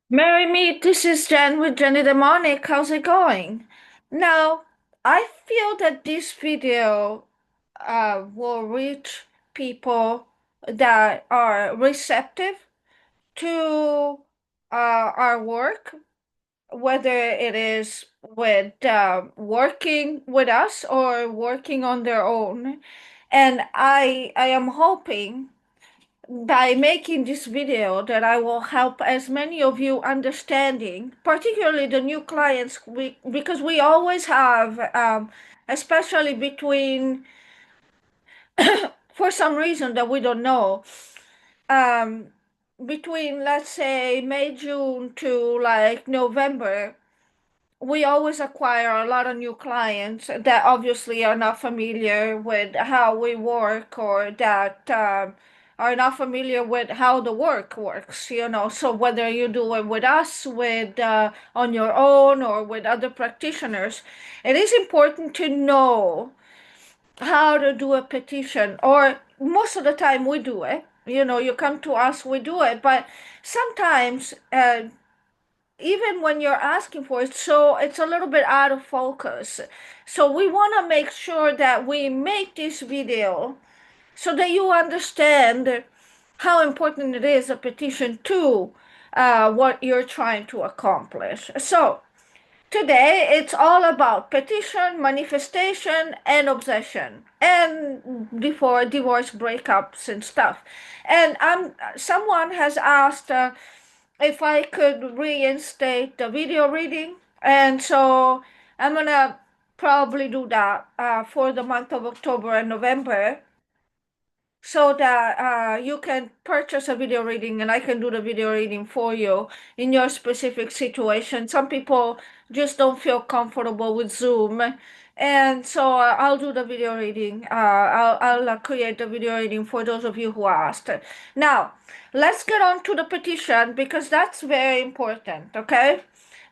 Mary Meet, this is Jen with Jenny Demonic. How's it going? Now, I feel that this video will reach people that are receptive to our work, whether it is with working with us or working on their own. And I am hoping by making this video that I will help as many of you understanding, particularly the new clients, because we always have, especially between, for some reason that we don't know, um, between, let's say, May, June to like November, we always acquire a lot of new clients that obviously are not familiar with how we work or that are not familiar with how the work works, you know. So whether you do it with us, with on your own, or with other practitioners, it is important to know how to do a petition. Or most of the time we do it. You know, you come to us, we do it, but sometimes even when you're asking for it, so it's a little bit out of focus. So we want to make sure that we make this video so that you understand how important it is, a petition to what you're trying to accomplish. So today it's all about petition, manifestation, and obsession, and before divorce breakups and stuff. And someone has asked if I could reinstate the video reading. And so I'm gonna probably do that for the month of October and November so that you can purchase a video reading and I can do the video reading for you in your specific situation. Some people just don't feel comfortable with Zoom. And so I'll do the video reading. I'll create the video reading for those of you who asked. Now, let's get on to the petition because that's very important, okay?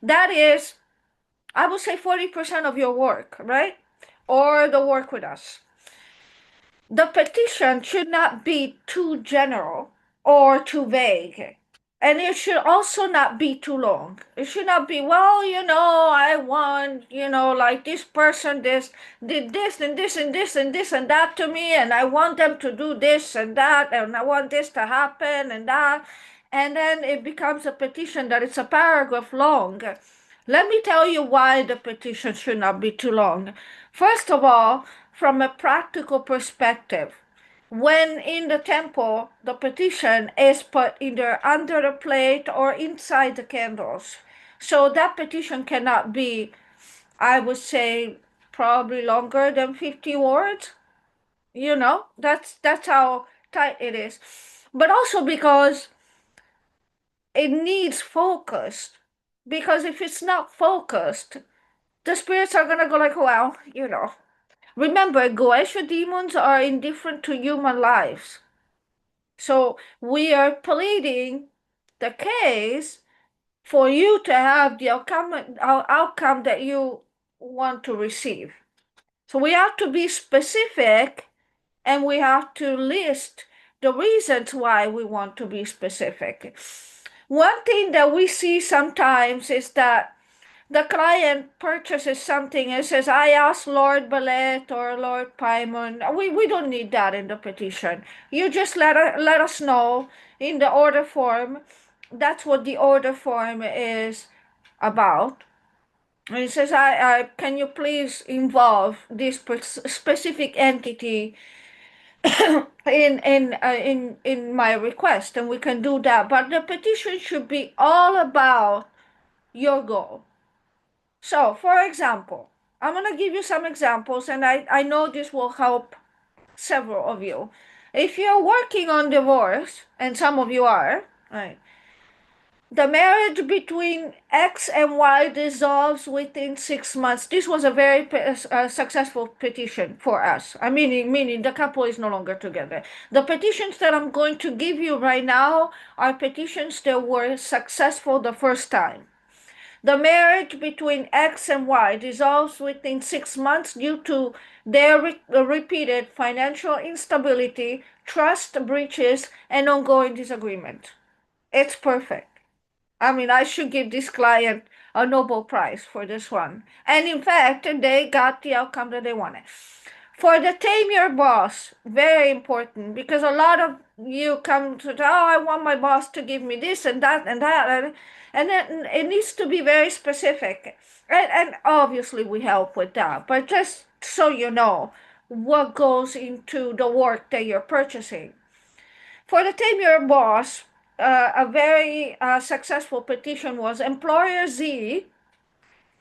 That is, I would say 40% of your work, right? Or the work with us. The petition should not be too general or too vague. And it should also not be too long. It should not be, well, you know, I want, you know, like this person did this and this and this and this and that to me, and I want them to do this and that, and I want this to happen and that. And then it becomes a petition that it's a paragraph long. Let me tell you why the petition should not be too long. First of all, from a practical perspective, when in the temple, the petition is put either under the plate or inside the candles. So that petition cannot be, I would say, probably longer than 50 words. You know, that's how tight it is. But also because it needs focus. Because if it's not focused, the spirits are gonna go like, well, you know. Remember, Goetia demons are indifferent to human lives. So we are pleading the case for you to have the outcome that you want to receive. So we have to be specific and we have to list the reasons why we want to be specific. One thing that we see sometimes is that the client purchases something and says, I asked Lord Ballet or Lord Paimon. We don't need that in the petition. You just let us know in the order form. That's what the order form is about. And it says, can you please involve this specific entity in my request? And we can do that. But the petition should be all about your goal. So, for example, I'm going to give you some examples, and I know this will help several of you. If you're working on divorce, and some of you are, right, the marriage between X and Y dissolves within 6 months. This was a very successful petition for us. I mean, the couple is no longer together. The petitions that I'm going to give you right now are petitions that were successful the first time. The marriage between X and Y dissolves within 6 months due to their repeated financial instability, trust breaches, and ongoing disagreement. It's perfect. I mean, I should give this client a Nobel Prize for this one. And in fact, they got the outcome that they wanted. For the tame your boss, very important, because a lot of you come to, oh, I want my boss to give me this and that and that. And then it needs to be very specific. And obviously we help with that. But just so you know what goes into the work that you're purchasing. For the tame your boss, a very successful petition was Employer Z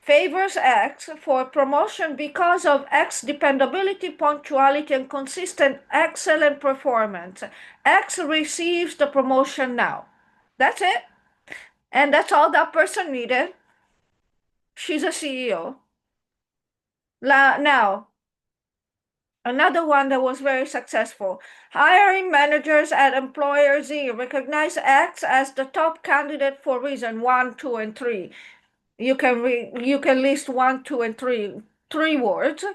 favors X for promotion because of X dependability, punctuality, and consistent excellent performance. X receives the promotion now. That's it. And that's all that person needed. She's a CEO. Now, another one that was very successful. Hiring managers at Employer Z recognize X as the top candidate for reason 1, 2, and 3. You can list 1, 2, and 3 words.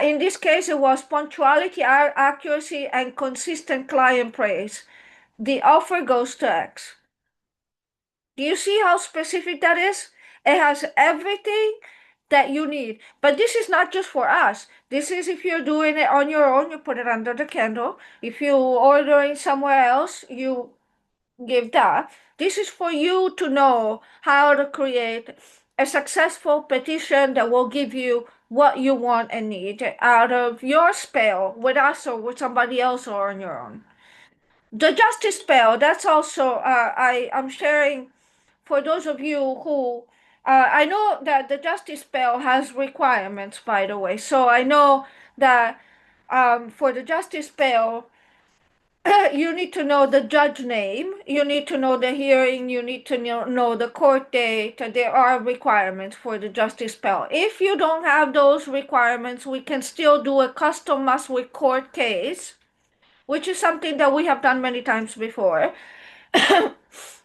In this case, it was punctuality, accuracy, and consistent client praise. The offer goes to X. Do you see how specific that is? It has everything that you need. But this is not just for us. This is if you're doing it on your own, you put it under the candle. If you're ordering somewhere else, you give that. This is for you to know how to create a successful petition that will give you what you want and need out of your spell with us or with somebody else or on your own. The justice spell, that's also, I'm sharing for those of you who, I know that the justice spell has requirements, by the way. So I know that for the justice spell, you need to know the judge name, you need to know the hearing, you need to know the court date. There are requirements for the justice spell. If you don't have those requirements, we can still do a custom must with court case, which is something that we have done many times before,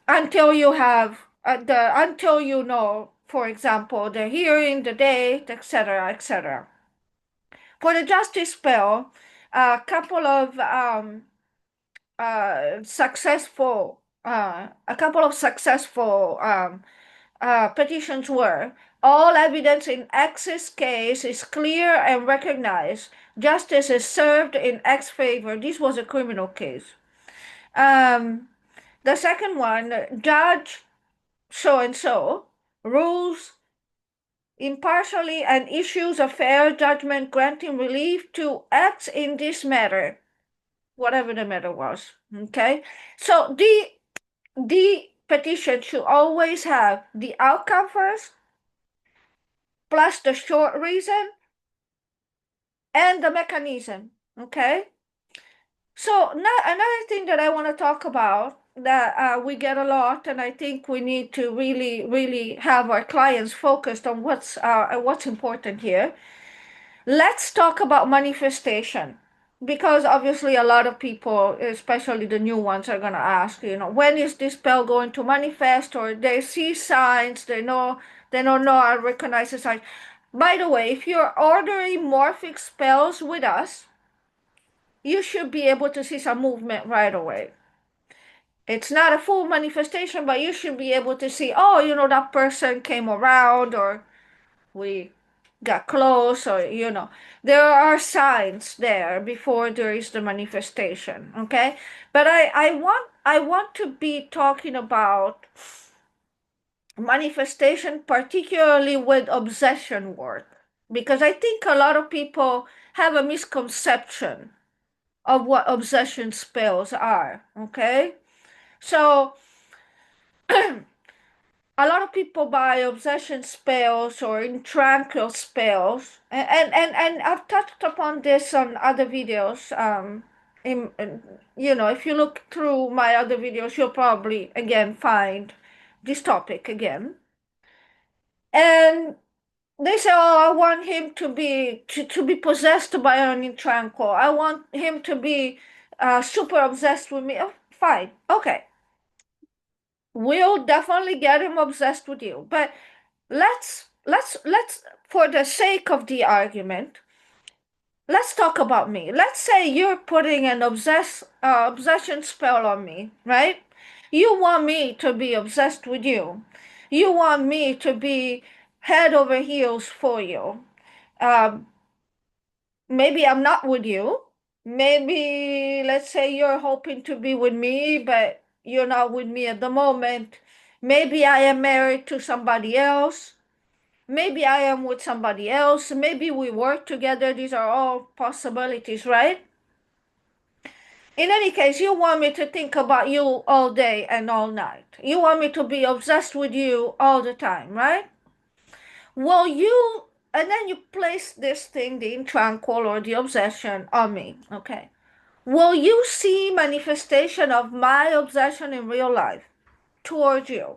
until you have until you know, for example, the hearing, the date, etc., etc. For the justice spell, a couple of successful petitions were: all evidence in X's case is clear and recognized. Justice is served in X's favor. This was a criminal case. The second one, Judge so-and-so rules impartially and issues a fair judgment granting relief to X in this matter, whatever the matter was. Okay, so the petition should always have the outcome first, plus the short reason and the mechanism. Okay, so now another thing that I want to talk about that we get a lot, and I think we need to really, really have our clients focused on what's important here. Let's talk about manifestation, because obviously a lot of people, especially the new ones, are going to ask, when is this spell going to manifest? Or they see signs, they don't know I recognize the signs. By the way, if you're ordering morphic spells with us, you should be able to see some movement right away. It's not a full manifestation, but you should be able to see, oh, that person came around, or we got close, or there are signs there before there is the manifestation. Okay, but I want to be talking about manifestation, particularly with obsession work, because I think a lot of people have a misconception of what obsession spells are. Okay, so a lot of people buy obsession spells or tranquil spells, and I've touched upon this on other videos. If you look through my other videos, you'll probably again find this topic again. And they say, "Oh, I want him to be possessed by an tranquil. I want him to be super obsessed with me." Oh, fine, okay. We'll definitely get him obsessed with you, but let's for the sake of the argument, let's talk about me. Let's say you're putting an obsession spell on me, right? You want me to be obsessed with you. You want me to be head over heels for you. Um, Maybe I'm not with you. Maybe, let's say you're hoping to be with me, but you're not with me at the moment. Maybe I am married to somebody else. Maybe I am with somebody else. Maybe we work together. These are all possibilities, right? In any case, you want me to think about you all day and all night. You want me to be obsessed with you all the time, right? Well, and then you place this thing, the intranquil or the obsession, on me, okay? Will you see manifestation of my obsession in real life towards you?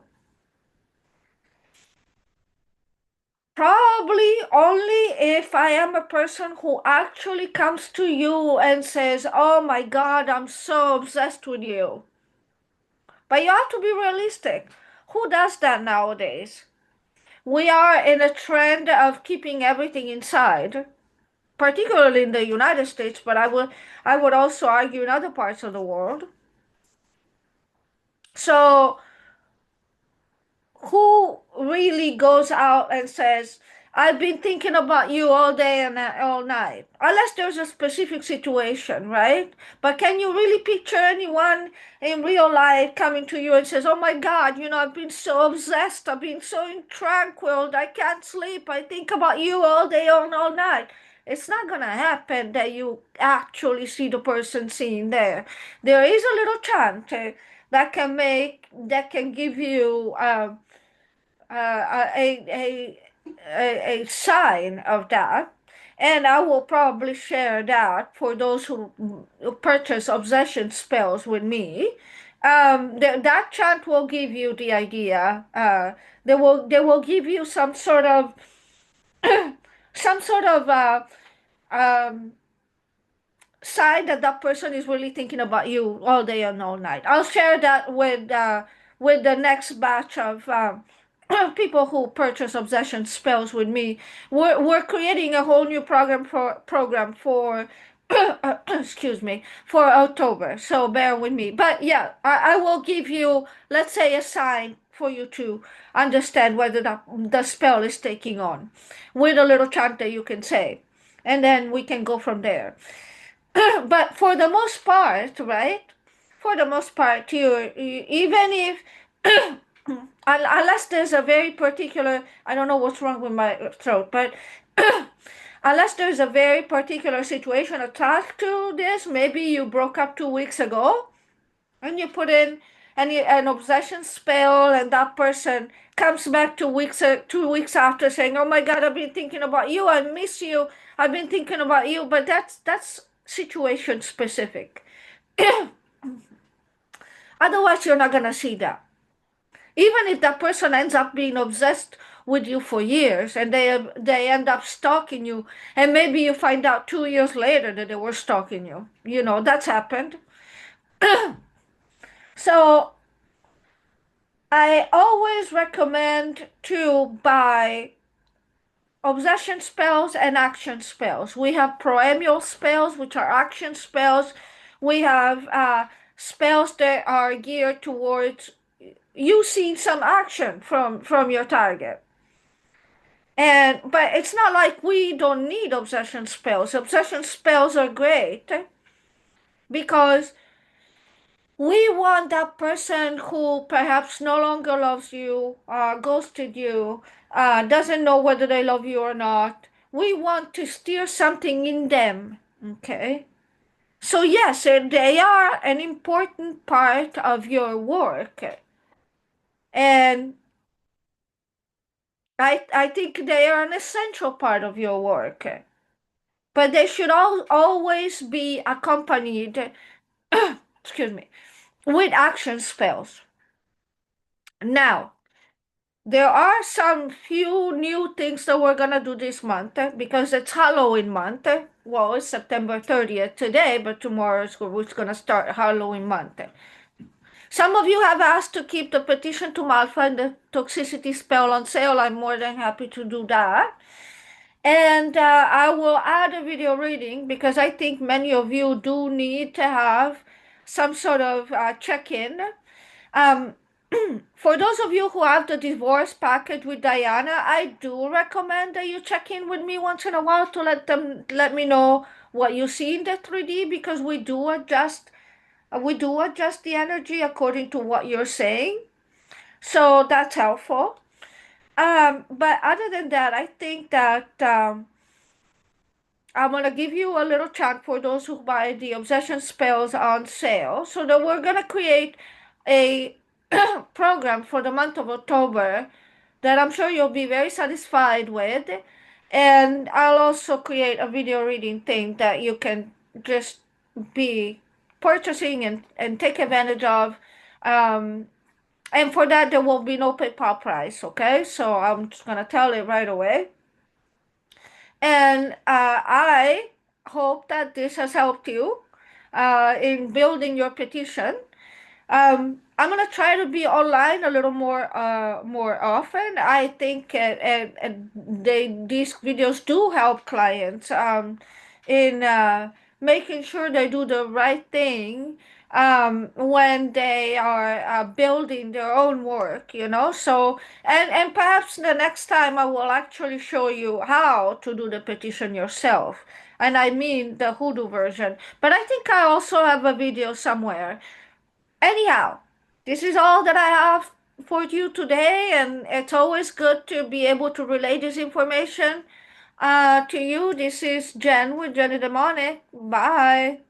Probably only if I am a person who actually comes to you and says, "Oh my God, I'm so obsessed with you." But you have to be realistic. Who does that nowadays? We are in a trend of keeping everything inside, particularly in the United States, but I would also argue in other parts of the world. So who really goes out and says, "I've been thinking about you all day and all night"? Unless there's a specific situation, right? But can you really picture anyone in real life coming to you and says, "Oh my God, I've been so obsessed, I've been so tranquil, I can't sleep, I think about you all day and all night"? It's not gonna happen that you actually see the person seen there. There is a little chance that can give you a sign of that, and I will probably share that for those who purchase obsession spells with me. That chart will give you the idea. They will give you some sort of um, sign that that person is really thinking about you all day and all night. I'll share that with the next batch of people who purchase obsession spells with me. We're creating a whole new program for excuse me, for October. So bear with me. But yeah, I will give you, let's say, a sign for you to understand whether the spell is taking on, with a little chant that you can say, and then we can go from there. But for the most part, right? For the most part, even if unless there's a very particular, I don't know what's wrong with my throat, but unless there's a very particular situation attached to this, maybe you broke up 2 weeks ago and you put in an obsession spell, and that person comes back 2 weeks after saying, "Oh my God, I've been thinking about you. I miss you. I've been thinking about you." But that's situation specific. Otherwise, you're not gonna see that. Even if that person ends up being obsessed with you for years, and they end up stalking you, and maybe you find out 2 years later that they were stalking you. That's happened. So I always recommend to buy obsession spells and action spells. We have proemial spells, which are action spells. We have spells that are geared towards you seeing some action from your target. But it's not like we don't need obsession spells. Obsession spells are great because we want that person who perhaps no longer loves you, ghosted you, doesn't know whether they love you or not. We want to steer something in them, okay? So yes, they are an important part of your work, and I think they are an essential part of your work. But they should always be accompanied, excuse me, with action spells. Now, there are some few new things that we're gonna do this month because it's Halloween month. Well, it's September 30th today, but tomorrow we're gonna start Halloween month. Some of you have asked to keep the petition to Malfa and the toxicity spell on sale. I'm more than happy to do that. And I will add a video reading because I think many of you do need to have some sort of check-in. Um, for those of you who have the divorce package with Diana, I do recommend that you check in with me once in a while to let me know what you see in the 3D, because we do adjust the energy according to what you're saying. So that's helpful. But other than that, I think that I'm gonna give you a little chunk for those who buy the obsession spells on sale. So that we're gonna create a program for the month of October that I'm sure you'll be very satisfied with. And I'll also create a video reading thing that you can just be purchasing and take advantage of. Um, and for that, there will be no PayPal price, okay? So I'm just gonna tell it right away. And I hope that this has helped you in building your petition. I'm gonna try to be online a little more often. I think these videos do help clients in making sure they do the right thing when they are building their own work, you know. So and perhaps the next time I will actually show you how to do the petition yourself. And I mean the hoodoo version. But I think I also have a video somewhere. Anyhow, this is all that I have for you today, and it's always good to be able to relay this information to you. This is Jen with Jenny Demonic. Bye.